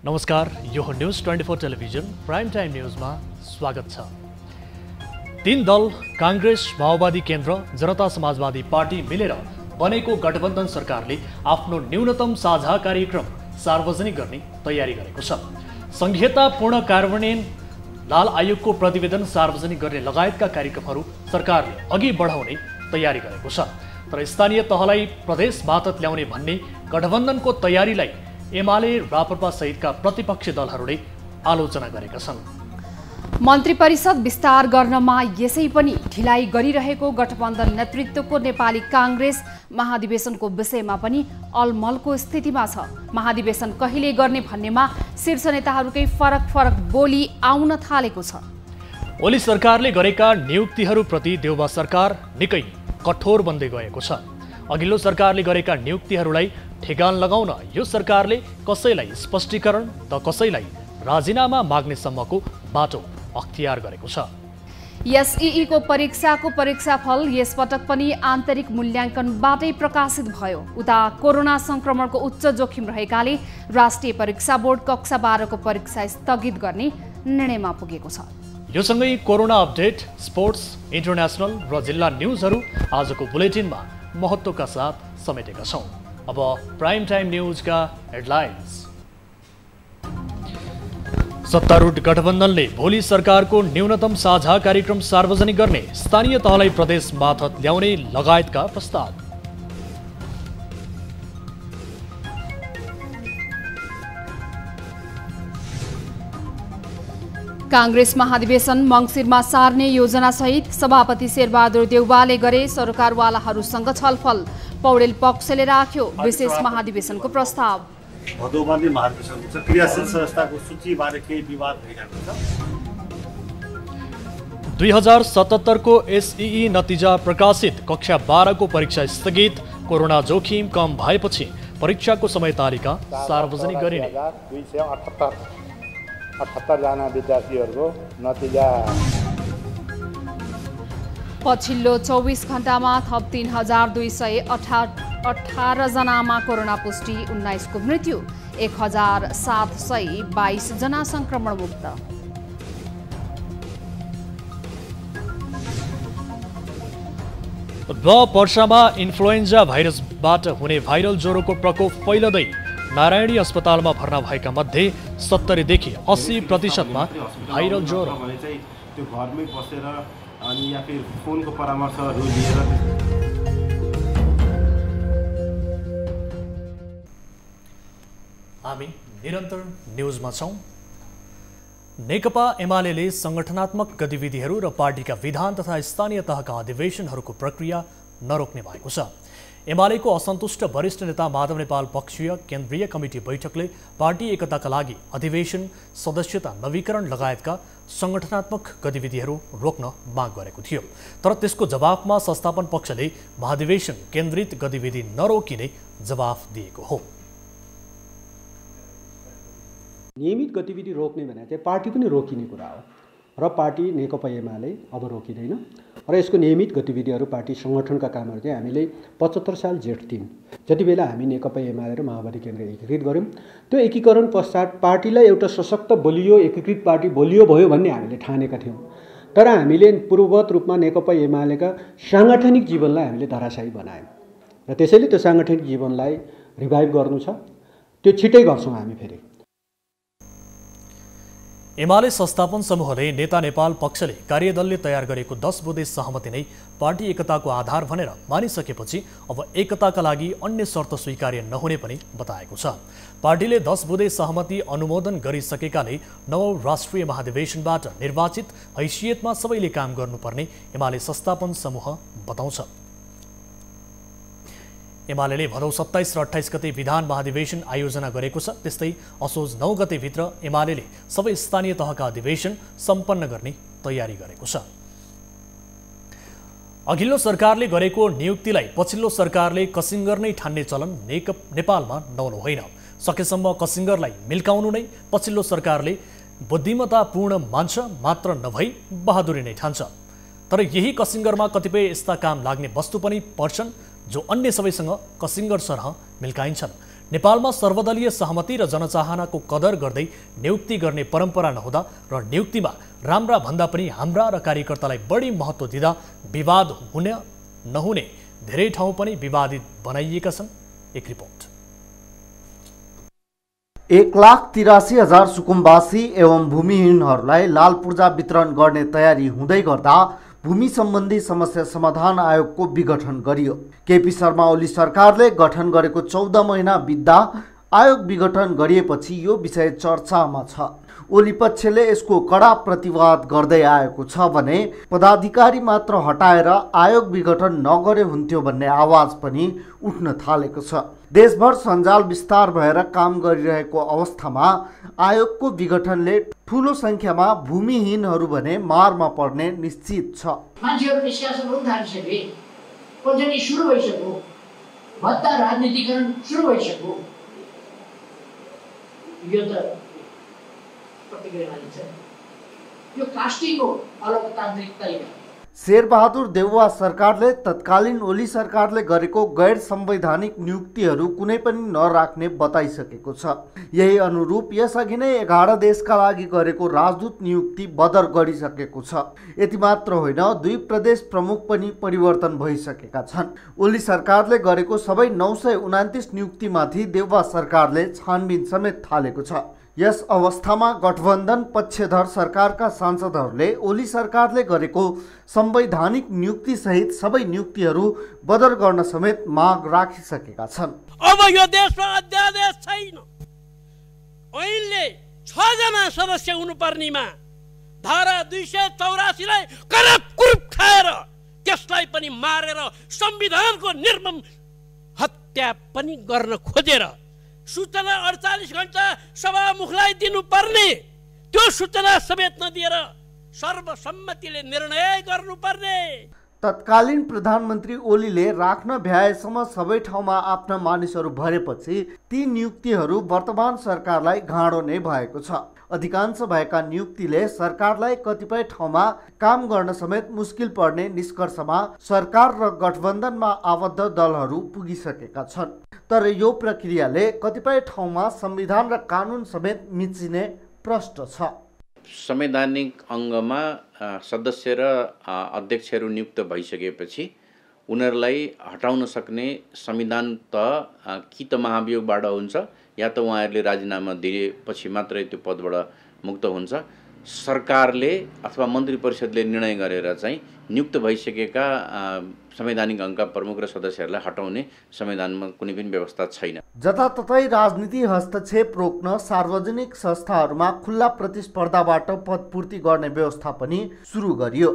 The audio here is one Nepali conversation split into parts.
नमस्कार, यो हो न्यूज 24 टेलिभिजन प्राइम टाइम न्यूजमा स्वागत छ। तीन दल कांग्रेस, माओवादी केन्द्र, जनता समाजवादी पार्टी मिलेर बनेको गठबन्धन सरकारले आफ्नो न्यूनतम साझा कार्यक्रम सार्वजनिक गर्ने तयारी गरेको छ। संहितापूर्ण कार्यान्वयन, लाल आयोगको प्रतिवेदन सार्वजनिक गर्ने लगायतका कार्यक्रमहरू सरकारले अघि बढाउने तयारी गरेको छ। तर स्थानीय तहलाई प्रदेश मातहत ल्याउने भन्ने गठबन्धनको तयारीलाई एमाले, राप्रपा सहितका प्रतिपक्षी दलहरूले आलोचना गरेका छन्। मन्त्री परिषद विस्तार गर्नमा यसै पनि ढिलाइ गरिरहेको गठबन्धन नेतृत्वको नेपाली कांग्रेस महाधिवेशनको विषयमा पनि अलमलको स्थितिमा छ। महाधिवेशन कहिले गर्ने भन्नेमा शीर्ष नेताहरूकै फरक बोली आउन थालेको छ। ओली सरकारले गरेका नियुक्तिहरूप्रति देउबा सरकार निकै कठोर बन्दै गएको छ। अघिल्लो सरकारले गरेका नियुक्तिहरूलाई ठेगान लगाउन यो सरकारले कसैलाई स्पष्टीकरण त कसैलाई राजीनामा माग्ने सम्मको बाटो अख्तियार गरेको छ। एसईई को परीक्षाको परीक्षाफल यसपटक पनि आन्तरिक मूल्याङ्कनबाटै प्रकाशित भयो। उता कोरोना संक्रमणको उच्च जोखिम रहेकाले राष्ट्रिय परीक्षा बोर्ड कक्षा 12 को परीक्षा स्थगित गर्ने निर्णयमा पुगेको छ। यो सँगै कोरोना अपडेट, स्पोर्ट्स, इन्टरनेसनल र जिल्ला न्युजहरू आजको बुलेटिनमा महत्त्वका साथ समेटेका छौं। अब प्राइम टाइम न्यूजका हेडलाइन्स। सत्तारूढ गठबन्धनले भोलि सरकारको न्यूनतम साझा कार्यक्रम सार्वजनिक गर्ने, स्थानीय तहलाई प्रदेश मातहत ल्याउने लगायतका प्रस्ताव। कांग्रेस महाधिवेशन मङ्सिरमा सार्ने योजना सहित सभापति शेरबहादुर देउवाले गरे सरकारवालाहरूसँग छलफल। पौडेल पक्षले राख्यो विशेष महाधिवेशनको प्रस्ताव। भदौमानी महाधिवेशन छ, क्रियाशील संस्थाको सूचीबारे केही विवाद भइरहेको छ। 2077 को एसईई नतिजा प्रकाशित, कक्षा 12 को परीक्षा स्थगित। कोरोना जोखिम कम भएपछि परीक्षाको समय तालिका सार्वजनिक गरिने। 278 जना विद्यार्थीहरूको नतिजा। पछिल्लो 24 घण्टामा थप 3218 जनामा कोरोना पुष्टि, 19 को मृत्यु, 1722 जना संक्रमण मुक्त। पर्सामा इन्फ्लुएन्जा भाइरसबाट हुने भाइरल ज्वरोको प्रकोप फैलदै नारायणी अस्पतालमा भर्ना भएका मध्ये 70 देखि 80% भाइरल ज्वरो। त्यो घरमै बसेर अनि या फिर फोनको परामर्शहरू लिएर। हामी निरन्तर न्युजमा छौं। नेकपा एमाले संगठनात्मक गतिविधिहरू र पार्टीका विधान तथा स्थानीय तहका अधिवेशनहरूको प्रक्रिया नरोक्ने भएको छ। एमालेको असन्तुष्ट वरिष्ठ नेता माधव नेपाल पक्षीय केन्द्रीय कमिटी बैठकले पार्टी एकताका लागि अधिवेशन, सदस्यता नवीकरण लगायतका संगठनात्मक गतिविधिहरू रोक्न माग गरेको थियो। तर त्यसको जवाफमा संस्थापन पक्षले महाधिवेशन केन्द्रित गतिविधि नरोकिने जवाफ दिएको हो। नियमित गतिविधि रोक्ने भने चाहिँ पार्टी पनि रोकिने कुरा हो र पार्टी नेकपा एमाले अब रोकिँदैन र यसको नियमित गतिविधिहरू, पार्टी सङ्गठनका कामहरू चाहिँ हामीले 75 साल जेठ 3 जति बेला हामी नेकपा एमाले र माओवादी केन्द्र एकीकृत गऱ्यौँ, त्यो एकीकरण पश्चात पार्टीलाई एउटा सशक्त बलियो एकीकृत पार्टी बलियो भयो भन्ने हामीले ठानेका थियौँ। तर हामीले पूर्ववत रूपमा नेकपा एमालेका साङ्गठनिक जीवनलाई हामीले धराशायी बनायौँ र त्यसैले त्यो साङ्गठनिक जीवनलाई रिभाइभ गर्नु छ, त्यो छिटै गर्छौँ हामी फेरि। एमाले संस्थापन समूहले नेता नेपाल पक्षले कार्यदलले तयार गरेको 10 बुँदे सहमति नै पार्टी एकताको आधार भनेर मानिसकेपछि अब एकताका लागि अन्य शर्त स्वीकार्य नहुने पनि बताएको छ। पार्टीले 10 बुँदे सहमति अनुमोदन गरिसकेकाले नवौं राष्ट्रिय महाधिवेशनबाट निर्वाचित हैसियतमा सबैले काम गर्नुपर्ने एमाले संस्थापन समूह बताउँछ। एमाले भदौ 27 र 28 गते विधान महाधिवेशन आयोजना गरेको छ। त्यस्तै असोज 9 गते भित्र एमाले सबै स्थानीय तहका अधिवेशन सम्पन्न गर्ने तयारी गरेको छ। अघिल्लो सरकारले गरेको नियुक्तिलाई पछिल्लो सरकारले कसिङ्गर नै ठान्ने चलन नेपालमा नहुनु होइन। सकेसम्म कसिङ्गरलाई मिल्काउनु नै पछिल्लो सरकारले बुद्धिमत्तापूर्ण मान्छ, मात्र नभई बहादुरी नै ठान्छ। तर यही कसिङ्गरमा कतिपय यस्ता काम लाग्ने वस्तु पनि पर्छन् जो अन्य सबैसँग कसिङ्गर सरह मिल्काइन्छन्। नेपालमा सर्वदलीय सहमति र जनचाहनाको कदर गर्दै नियुक्ति गर्ने परम्परा नहुँदा र नियुक्तिमा राम्रा भन्दा पनि हाम्रा र कार्यकर्तालाई बढी महत्त्व दिँदा विवाद हुने नहुने धेरै ठाउँ पनि विवादित बनाइएका छन्। एक रिपोर्ट। 1,83,000 सुकुम्बासी एवं भूमिहीनहरूलाई लाल पूर्जा वितरण गर्ने तयारी हुँदै गर्दा भूमि सम्बन्धी समस्या समाधान आयोगको विघटन गरियो। केपी शर्मा ओली सरकारले गठन गरेको 14 महिना बित्दा आयोग विघटन गरिएपछि यो विषय चर्चामा छ। ओली पक्षले यसको कडा प्रतिवाद गर्दै आएको छ भने पदाधिकारी मात्र हटाएर आयोग विघटन नगरे हुन्थ्यो भन्ने आवाज पनि उठ्न थालेको छ। देशभर सञ्जाल विस्तार भएर काम गरिरहेको अवस्थामा आयोगको विघटनले ठूलो संख्यामा भूमिहीनहरू भने मारमा पर्ने निश्चित छ। मान्छेहरूले सियासत गर्न थालिसके, पञ्चायती सुरु भइसक्यो, भत्ता राजनीतिकरण सुरु भइसक्यो। यो त प्रतिक्रिया मानिन्छ। यो कास्टिङ हो, अलोकतान्त्रिक तरिका। शेरबहादुर देउवा सरकारले तत्कालीन ओली सरकारले गरेको गैर संवैधानिक नियुक्तिहरू कुनै पनि नराख्ने बताइसकेको छ। यही अनुरूप यसअघि नै 11 देशका लागि गरेको राजदूत नियुक्ति बदर गरिसकेको छ। यति मात्र होइन, 2 प्रदेश प्रमुख पनि परिवर्तन भइसकेका छन्। ओली सरकारले गरेको सबै 929 नियुक्तिमाथि देउवा सरकारले छानबिन समेत थालेको छ। यस अवस्थामा गठबन्धन पक्षधर सरकारका सांसदहरूले ओली सरकारले गरेको संवैधानिक नियुक्ति सहित सबै नियुक्तिहरू बदर गर्न समेत माग राखिसकेका छन्। अब यो देशमा अध्यादेश छैन। ऐनले 6 जना सदस्य हुनुपर्नेमा धारा 284 लाई करप खाएर त्यसलाई पनि मारेर संविधानको निर्मम हत्या पनि गर्न खोजेर सूचना 48 घण्टा सभामुखलाई दिनुपर्ने, त्यो सूचना समेत नदिएर सर्वसम्मतिले निर्णय गर्नुपर्ने। तत्कालीन प्रधानमन्त्री ओलीले राख्न भ्याएसम्म सबै ठाउँमा आफ्ना मानिसहरू भरेपछि ती नियुक्तिहरू वर्तमान सरकारलाई घाँडो नै भएको छ। अधिकांश भएका नियुक्तिले सरकारलाई कतिपय ठाउँमा काम गर्न समेत मुस्किल पर्ने निष्कर्षमा सरकार र गठबन्धनमा आबद्ध दलहरू पुगिसकेका छन्। तर यो प्रक्रियाले कतिपय ठाउँमा संविधान र कानुन समेत मिचिने प्रश्न छ। संवैधानिक अङ्गमा सदस्य र अध्यक्षहरू नियुक्त भइसकेपछि उनीहरूलाई हटाउन सक्ने संविधान कि त महाभियोगबाट हुन्छ या त उहाँहरूले राजीनामा दिएपछि मात्रै त्यो पदबाट मुक्त हुन्छ। सरकारले अथवा मन्त्री परिषदले निर्णय गरेर चाहिँ नियुक्त भइसकेका संवैधानिक अङ्गका प्रमुख र सदस्यहरूलाई हटाउने संविधानमा कुनै पनि व्यवस्था छैन। जताततै राजनीति हस्तक्षेप रोक्न सार्वजनिक संस्थाहरूमा खुल्ला प्रतिस्पर्धाबाट पदपूर्ति गर्ने व्यवस्था पनि सुरु गरियो।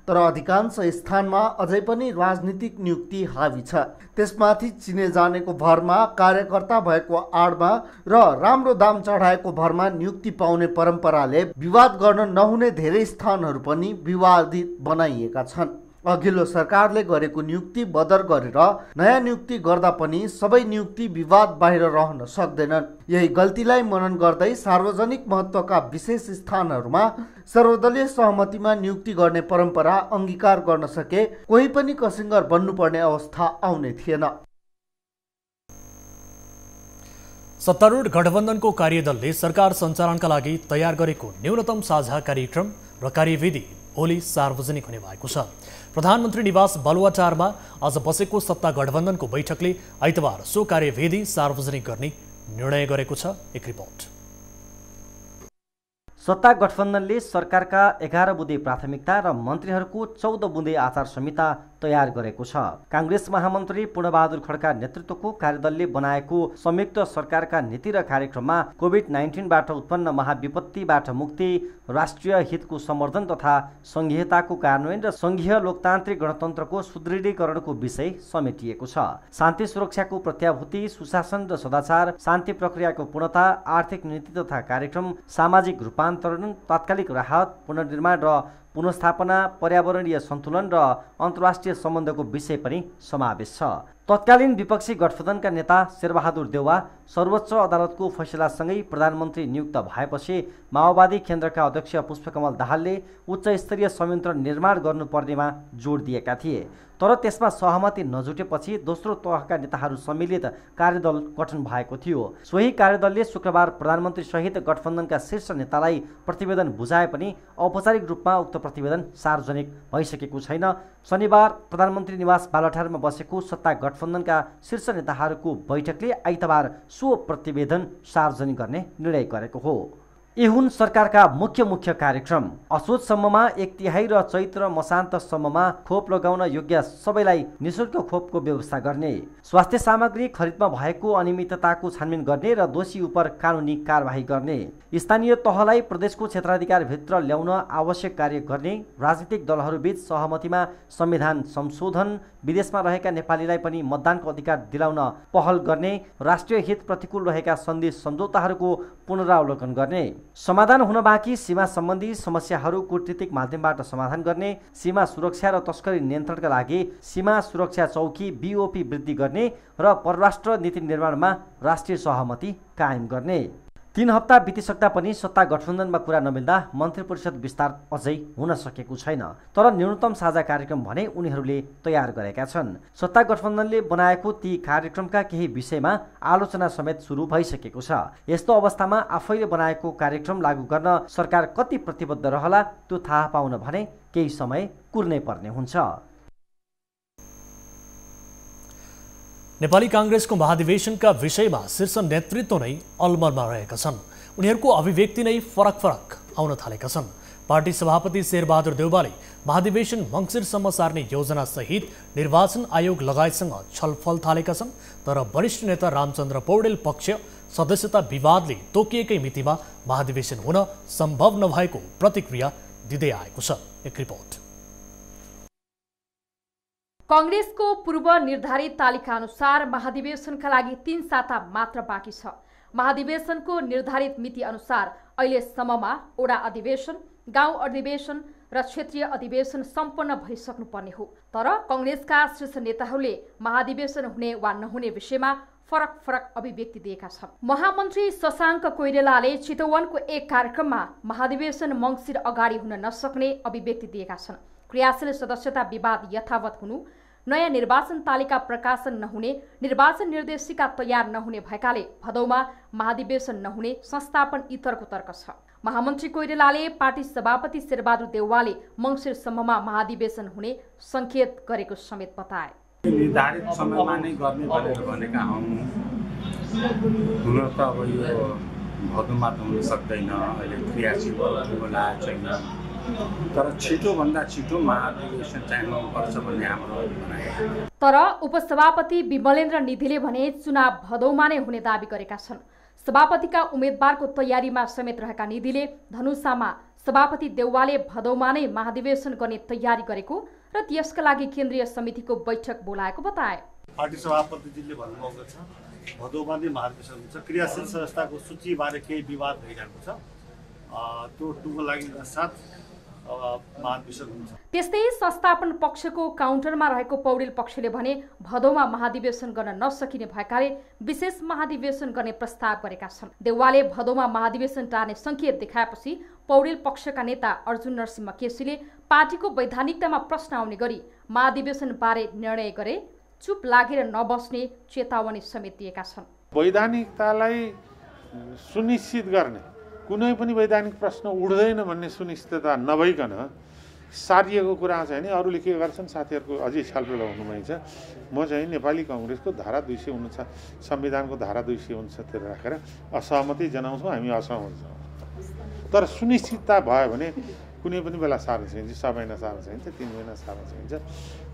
तर अधिकांश स्थानमा अझै पनि राजनीतिक नियुक्ति हावी छ। त्यसमाथि चिने जानेको भरमा, कार्यकर्ता भएको आडमा र राम्रो दाम चढाएको भरमा नियुक्ति पाउने परम्पराले विवाद गर्न नहुने धेरै स्थानहरू पनि विवादित बनाइएका छन्। अघिल्लो सरकारले गरेको नियुक्ति बदर गरेर नयाँ नियुक्ति गर्दा पनि सबै नियुक्ति विवाद बाहिर रहन सक्दैनन्। यही गल्तीलाई मनन गर्दै सार्वजनिक महत्त्वका विशेष स्थानहरूमा सर्वदलीय सहमतिमा नियुक्ति गर्ने परम्परा अंगीकार गर्न सके कोही पनि कसिङ्गर बन्नुपर्ने अवस्था आउने थिएन। सत्तारूढ गठबन्धनको कार्यदलले सरकार सञ्चालनका लागि तयार गरेको न्यूनतम साझा कार्यक्रम र कार्यविधि भोलि सार्वजनिक हुने भएको छ। प्रधानमन्त्री निवास बालुवाटारमा आज बसेको सत्ता गठबन्धनको बैठकले आइतबार सो कार्यविधि सार्वजनिक गर्ने निर्णय गरेको छ। एक रिपोर्ट। सत्ता गठबन्धनले सरकारका 11 बुँदे प्राथमिकता र मन्त्रीहरूको 14 बुँदे आचार संहिता तयार गरेको छ। कांग्रेस महामन्त्री पूर्णबहादुर खड्का नेतृत्वको कार्यदलले बनाएको संयुक्त सरकारका नीति र कार्यक्रममा कोभिड-19बाट उत्पन्न महाविपत्तिबाट मुक्ति, राष्ट्रिय हितको सम्वर्धन तथा संघीयताको कार्यान्वयन र संघीय लोकतान्त्रिक गणतन्त्रको सुदृढीकरणको विषय समेटिएको छ। शान्ति सुरक्षाको प्रत्याभूति, सुशासन र सदाचार, शान्ति प्रक्रियाको पूर्णता, आर्थिक नीति तथा कार्यक्रम, सामाजिक रूपान्तरण, तात्कालिक राहत, पुनर्निर्माण र पुनर्स्थापना, पर्यावरणीय सन्तुलन र अन्तर्राष्ट्रिय सम्बन्धको विषय पनि समावेश छ। तत्कालीन विपक्षी गठबन्धनका नेता शेरबहादुर देउवा सर्वोच्च अदालतको फैसलासँगै प्रधानमन्त्री नियुक्त भएपछि माओवादी केन्द्रका अध्यक्ष पुष्पकमल दाहालले उच्च स्तरीय संयन्त्र निर्माण गर्नुपर्नेमा जोड दिएका थिए। तर त्यसमा सहमति नजुटेपछि दोस्रो तहका नेताहरू सम्मिलित कार्यदल गठन भएको थियो। सोही कार्यदलले शुक्रबार प्रधानमन्त्री सहित गठबन्धनका शीर्ष नेतालाई प्रतिवेदन बुझाए पनि औपचारिक रूपमा उक्त प्रतिवेदन सार्वजनिक भइसकेको छैन। शनिबार प्रधानमन्त्री निवास बालुवाटारमा बसेको सत्ता गठबन्धनका शीर्ष नेताहरूको बैठकले आइतबार सो प्रतिवेदन सार्वजनिक गर्ने निर्णय गरेको हो। यी हुन् सरकारका मुख्य कार्यक्रम। असोजसम्ममा 1/3 र चैत्र मसान्तसम्ममा खोप लगाउन योग्य सबैलाई निःशुल्क खोपको व्यवस्था गर्ने, स्वास्थ्य सामग्री खरिदमा भएको अनियमितताको छानबिन गर्ने र दोषी उप कानुनी कारबाही गर्ने, स्थानीय तहलाई प्रदेशको क्षेत्राधिकारभित्र ल्याउन आवश्यक कार्य गर्ने, राजनीतिक दलहरूबीच सहमतिमा संविधान संशोधन, विदेशमा रहेका नेपालीलाई पनि मतदानको अधिकार दिलाउन पहल गर्ने, राष्ट्रिय हित प्रतिकूल रहेका सन्धि सम्झौताहरूको पुनरावलोकन गर्ने, समाधान हुन बाँकी सीमा सम्बन्धी समस्याहरू कूटनीतिक माध्यमबाट समाधान गर्ने, सीमा सुरक्षा र तस्करी नियन्त्रणका लागि सीमा सुरक्षा चौकी BOP वृद्धि गर्ने र परराष्ट्र नीति निर्माणमा राष्ट्रिय सहमति कायम गर्ने। 3 हप्ता बितिसक्दा पनि सत्ता गठबन्धनमा कुरा नमिल्दा मन्त्री परिषद विस्तार अझै हुन सकेको छैन। तर न्यूनतम साझा कार्यक्रम भने उनीहरूले तयार गरेका छन्। सत्ता गठबन्धनले बनाएको ती कार्यक्रमका केही विषयमा आलोचना समेत सुरु भइसकेको छ। यस्तो अवस्थामा आफैले बनाएको कार्यक्रम लागू गर्न सरकार कति प्रतिबद्ध रहला त्यो थाहा पाउन भने केही समय कुर्नै पर्ने हुन्छ। नेपाली कांग्रेसको महाधिवेशनका विषयमा शीर्ष नेतृत्व नै अलमलमा रहेका छन्। उनीहरूको अभिव्यक्ति नै फरक आउन थालेका छन्। पार्टी सभापति शेरबहादुर देउवाले महाधिवेशन मङ्सिरसम्म सार्ने योजना सहित निर्वाचन आयोग लगायतसँग छलफल थालेका छन्। तर वरिष्ठ नेता रामचन्द्र पौडेल पक्ष सदस्यता विवादले तोकिएकै मितिमा महाधिवेशन हुन सम्भव नभएको प्रतिक्रिया दिँदै आएको छ। एक रिपोर्ट। कांग्रेसको पूर्व निर्धारित तालिका अनुसार महाधिवेशनका लागि 3 साता मात्र बाँकी छ। महाधिवेशनको निर्धारित मिति अनुसार अहिलेसम्ममा ओडा अधिवेशन, गाउँ अधिवेशन र क्षेत्रीय अधिवेशन सम्पन्न भइसक्नुपर्ने हो। तर कांग्रेसका शीर्ष नेताहरूले महाधिवेशन हुने वा नहुने विषयमा फरक अभिव्यक्ति दिएका छन्। महामन्त्री शशाङ्क कोइरालाले चितवनको एक कार्यक्रममा महाधिवेशन मङ्सिर अगाडि हुन नसक्ने अभिव्यक्ति दिएका छन्। क्रियाशील सदस्यता विवाद यथावत हुनु, नयाँ निर्वाचन तालिका प्रकाशन नहुने, निर्वाचन निर्देशिका तयार नहुने भएकाले भदौमा महाधिवेशन नहुने संस्थापन इतरको तर्क छ। महामन्त्री कोइरालाले पार्टी सभापति शेरबहादुर देउवाले मङ्सिरसम्ममा महाधिवेशन हुने संकेत गरेको समेत बताए। निर्धारित समयमा नै गर्ने भनेर भनेका हौँ। हुन त अब यो भदौमा त हुन सक्दैन, अहिले क्रियाशील बोलाएको छैन। तर छिटोभन्दा छिटो महाधिवेशन चाहिँ हुनुपर्छ भन्ने हाम्रो भनाइ। तर उपसभापति विमलेन्द्र निधिले भने चुनाव भदौमा नै हुने दावी गरेका छन्। सभापतिका उम्मेदवारको तयारीमा समेत रहेका निधिले धनुषामा सभापति देउवाले भदौमा नै महाधिवेशन गर्ने तयारी गरेको र त्यसका लागि केन्द्रीय समितिको बैठक बोलाएको बताए। पार्टी सभापतिजीले भन्नुभएको छ भदौमा नै महाधिवेशन हुन्छ। क्रियाशील संस्थाको सूचीबारे केही विवाद भइरहेको छ, त्यो टुङ्गो लागि साथ महाधिवेशन हुन्छ। त्यस्तै संस्थापन पक्षको काउन्टरमा रहेको पौडेल पक्षले भने भदौमा महाधिवेशन गर्न नसकिने भएकाले विशेष महाधिवेशन गर्ने प्रस्ताव गरेका छन्। देउवाले भदौमा महाधिवेशन टार्ने संकेत देखाएपछि पौडेल पक्षका नेता अर्जुन नरसिंह केसीले पार्टीको वैधानिकतामा प्रश्न आउने गरी महाधिवेशन बारे निर्णय गरे चुप लागेर नबस्ने चेतावनी समेत दिएका छन्। वैधानिकतालाई सुनिश्चित गर्ने कुनै पनि वैधानिक प्रश्न उठ्दैन भन्ने सुनिश्चितता नभइकन सारिएको कुरा चाहिँ नि अरूले के गर्छन् साथीहरूको अझै छलफल हुनुभएको छ। म चाहिँ नेपाली कांग्रेसको धारा 249 संविधानको धारा 249 तिर राखेर असहमति जनाउँछौँ, हामी असहमत छौँ। तर सुनिश्चितता भयो भने कुनै पनि बेला सार्न सकिन्छ, 6 महिना सार्न सकिन्छ, 3 महिना सार्न सकिन्छ।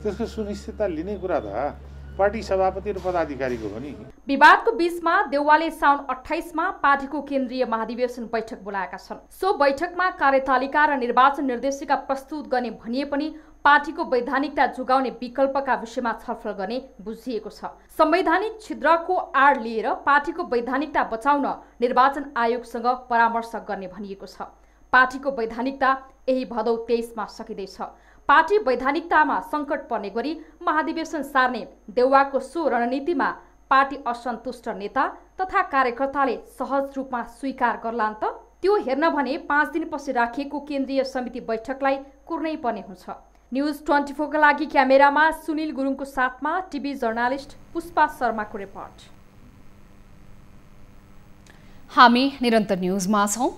त्यसको सुनिश्चितता लिने कुरा त पार्टी सभापति र पदाधिकारीको हो नि। विवादको बीचमा देउवाले साउन 28 मा पार्टीको केन्द्रीय महाधिवेशन बैठक बोलाएका छन्। सो बैठकमा कार्यतालिका र निर्वाचन निर्देशिका प्रस्तुत गर्ने भनिए पनि पार्टीको वैधानिकता जोगाउने विकल्पका विषयमा छलफल गर्ने बुझिएको छ। संवैधानिक छिद्रको आड लिएर पार्टीको वैधानिकता बचाउन निर्वाचन आयोगसँग परामर्श गर्ने भनिएको छ। पार्टीको वैधानिकता यही भदौ 23 मा सकिँदैछ। पार्टी वैधानिकतामा सङ्कट पर्ने गरी महाधिवेशन सार्ने देउवाको सो रणनीतिमा पार्टी असन्तुष्ट नेता तथा कार्यकर्ताले सहज रूपमा स्वीकार गर्लान् त? त्यो हेर्न भने 5 दिनपछि राखिएको केन्द्रीय समिति बैठकलाई कुर्नै पर्ने हुन्छ। न्युज 24 का लागि क्यामेरामा सुनिल गुरुङको साथमा टिभी जर्नालिस्ट पुष्पा शर्माको रिपोर्ट। हामी निरन्तर न्युजमा छौं।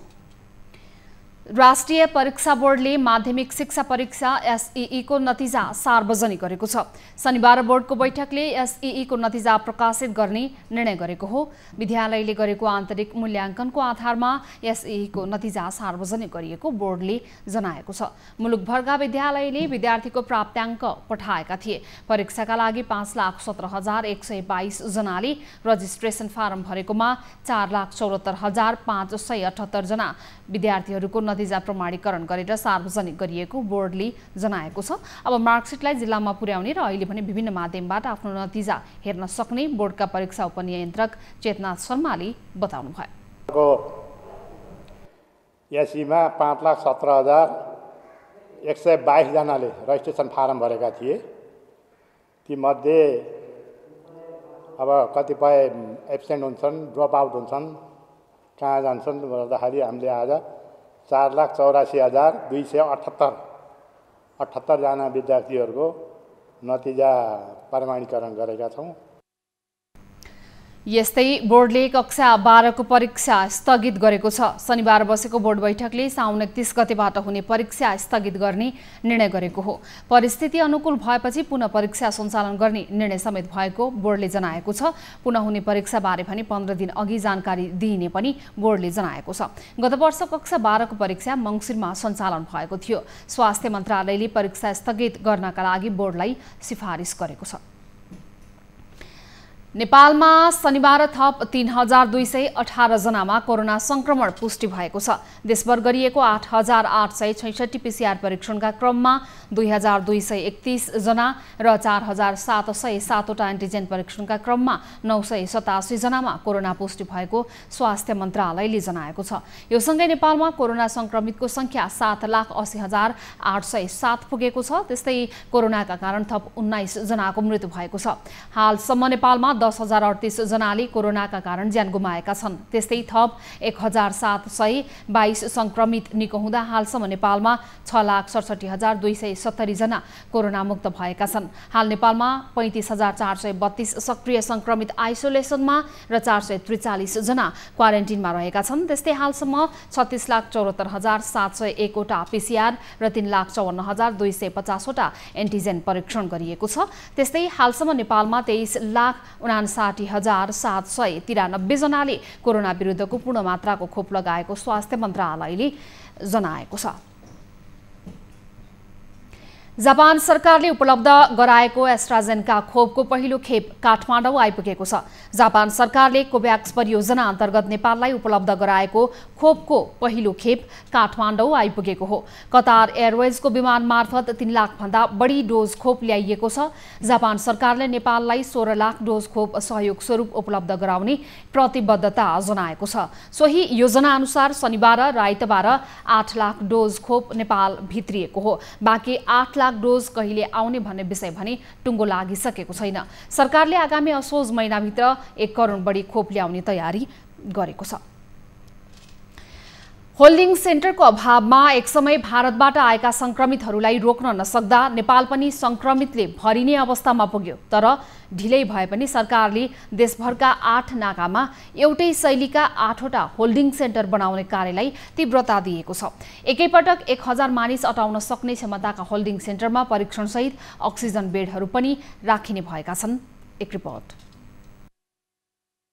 राष्ट्रिय परीक्षा बोर्डले माध्यमिक शिक्षा परीक्षा एसईई को नतिजा सार्वजनिक गरेको छ। शनिबार बोर्डको बैठकले एसईई को नतिजा प्रकाशित गर्ने निर्णय गरेको हो। विद्यालयले गरेको आन्तरिक मूल्याङ्कनको आधारमा एसईई को नतिजा सार्वजनिक गरिएको बोर्डले जनाएको छ। मुलुकभरका विद्यालयले विद्यार्थीको प्राप्ताङ्क पठाएका थिए। परीक्षाका लागि 5,17,122 जनाले रजिस्ट्रेसन फारम भरेकोमा 4,74,578 जना विद्यार्थीहरूको नतिजा प्रमाणीकरण गरेर सार्वजनिक गरिएको बोर्डले जनाएको छ। अब मार्कसिटलाई जिल्लामा पुर्याउने र अहिले पनि विभिन्न माध्यमबाट आफ्नो नतिजा हेर्न सक्ने बोर्डका परीक्षा उपनियन्त्रक चेतनाथ शर्माले बताउनुभयो। एसईमा 5,17,122 जनाले रजिस्ट्रेसन फारम भरेका थिए। तीमध्ये अब कतिपय एब्सेन्ट हुन्छन्, ड्रप आउट हुन्छन्, कहाँ जान्छन् भन्दाखेरि हामीले आज 4,84,278 जना विद्यार्थीहरूको नतिजा प्रमाणीकरण गरेका छौँ। यस्तै बोर्डले कक्षा 12 को परीक्षा स्थगित गरेको छ। शनिबार बसेको बोर्ड बैठकले साउन 31 गतेबाट हुने परीक्षा स्थगित गर्ने निर्णय गरेको हो। परिस्थिति अनुकूल भएपछि पुनः परीक्षा सञ्चालन गर्ने निर्णय समेत भएको बोर्डले जनाएको छ। पुनः हुने परीक्षाबारे पनि 15 दिन अघि जानकारी दिइने पनि बोर्डले जनाएको छ। गत वर्ष कक्षा 12 को परीक्षा मङ्सिरमा सञ्चालन भएको थियो। स्वास्थ्य मन्त्रालयले परीक्षा स्थगित गर्नका लागि बोर्डलाई सिफारिस गरेको छ। नेपालमा शनिबार थप 3,218 जनामा कोरोना संक्रमण पुष्टि भएको छ। देशभर गरिएको 8,866 पीसीआर परीक्षणका क्रममा 2,231 जना र 4,707 वटा एन्टिजेन परीक्षणका क्रममा 987 जनामा कोरोना पुष्टि भएको स्वास्थ्य मन्त्रालयले जनाएको छ। यो सँगै नेपालमा कोरोना संक्रमितको संख्या 7,80,807 पुगेको छ। त्यस्तै कोरोनाका कारण थप 19 जनाको मृत्यु भएको छ। हालसम्म नेपालमा 10,038 जनाले कोरोनाका कारण ज्यान गुमाएका छन्। त्यस्तै थप 1,722 संक्रमित निको हुँदा हालसम्म नेपालमा 6,67,270 जना कोरोना मुक्त भएका छन्। हाल नेपालमा 35,432 सक्रिय संक्रमित आइसोलेसनमा र 443 जना क्वारेन्टिनमा रहेका छन्। त्यस्तै हालसम्म 36,74,701 वटा पीसीआर र 3,54,250 वटा एन्टिजेन परीक्षण गरिएको छ। त्यस्तै हालसम्म नेपालमा 23,59,793 जनाले कोरोना विरुद्धको पूर्ण मात्राको खोप लगाएको स्वास्थ्य मन्त्रालयले जनाएको छ। जापान सरकारले उपलब्ध गराएको एस्ट्राजेनेका खोपको पहिलो खेप काठमाडौँ आइपुगेको छ। जापान सरकारले कोभ्याक्स परियोजना अन्तर्गत नेपाललाई उपलब्ध गराएको खोपको पहिलो खेप काठमाडौँ आइपुगेको हो। कतार एयरवेजको विमान मार्फत 3 लाख भन्दा बढी डोज खोप ल्याइएको छ। जापान सरकारले नेपाललाई 16 लाख डोज खोप सहयोग स्वरूप उपलब्ध गराउने प्रतिबद्धता जनाएको छ। सोही योजना अनुसार शनिबार र आइतबार 8 लाख डोज खोप नेपाल भित्रिएको हो। बाँकी 8 लाख डोज कहिले आउने भन्ने विषय भने टुङ्गो लागिसकेको छैन। सरकारले आगामी असोज महिनाभित्र 1 करोड बढी खोप ल्याउने तयारी गरेको छ। होल्डिङ सेन्टरको अभावमा एक समय भारतबाट आएका संक्रमितहरूलाई रोक्न नसक्दा नेपाल पनि संक्रमितले भरिने अवस्थामा पुग्यो। तर ढिलै भए पनि सरकारले देशभरका 8 नाकामा एउटै शैलीका 8 वटा होल्डिङ सेन्टर बनाउने कार्यलाई तीव्रता दिएको छ। एकैपटक 1000 मानिस अटाउन सक्ने क्षमताका होल्डिङ सेन्टरमा परीक्षणसहित अक्सिजन बेडहरू पनि राखिने भएका छन्। एक रिपोर्ट।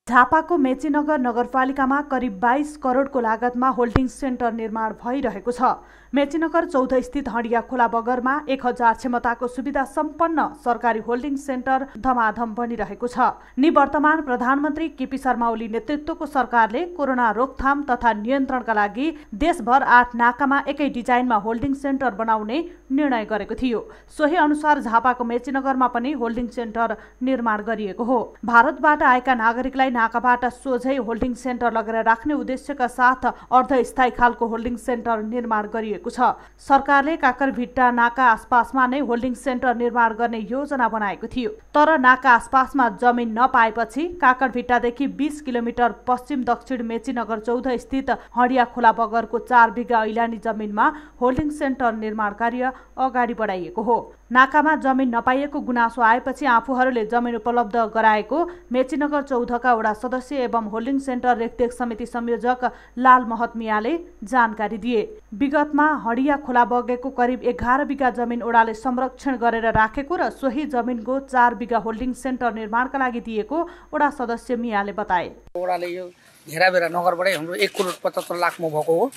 झापाको मेचीनगर नगरपालिकामा करिब 22 करोडको लागतमा होल्डिङ सेन्टर निर्माण भइरहेको छ। मेचीनगर 14 स्थित हडिया खोला बगरमा 1000 क्षमताको सुविधा सम्पन्न सरकारी होल्डिङ सेन्टर धमाधम बनिरहेको छ। निवर्तमान प्रधानमन्त्री केपी शर्मा ओली नेतृत्वको सरकारले कोरोना रोकथाम तथा नियन्त्रणका लागि देशभर 8 नाकामा एकै डिजाइनमा होल्डिङ सेन्टर बनाउने निर्णय गरेको थियो। सोही अनुसार झापाको मेचीनगरमा पनि होल्डिङ सेन्टर निर्माण गरिएको हो। भारतबाट आएका नागरिकलाई नाकाबाट सोझै होल्डिङ सेन्टर लगेर राख्ने उद्देश्यका साथ अर्धस्थायी खालको होल्डिङ सेन्टर निर्माण गरिएको छ। सरकारले काकरभिट्टा नाका आसपासमा नै होल्डिङ सेन्टर निर्माण गर्ने योजना बनाएको थियो, तर नाका आसपासमा जमिन नपाएपछि काकरभिट्टादेखि 20 किलोमिटर पश्चिम दक्षिण मेचीनगर 14 स्थित हडिया खोला बगरको 4 बिघा ऐलानी जमिनमा होल्डिङ सेन्टर निर्माण कार्य अगाडि बढाइएको हो। नाकामा जमिन नपाइएको गुनासो आएपछि आफूहरूले जमिन उपलब्ध गराएको मेचीनगर 14 का वडा सदस्य एवं होल्डिङ सेन्टर रेखदेख समिति संयोजक लाल महतमियाले जानकारी दिए। विगतमा हडिया खोला बगेको करिब 11 बिघा जमिन ओडाले संरक्षण गरेर राखेको र सोही जमिनको 4 बिघा होल्डिङ सेन्टर निर्माणका लागि दिएको वडा सदस्य मियाले बताए। ओडाले यो घेराबेरा नगरबाटै हाम्रो 1 करोड 75 लाखमा भएको हो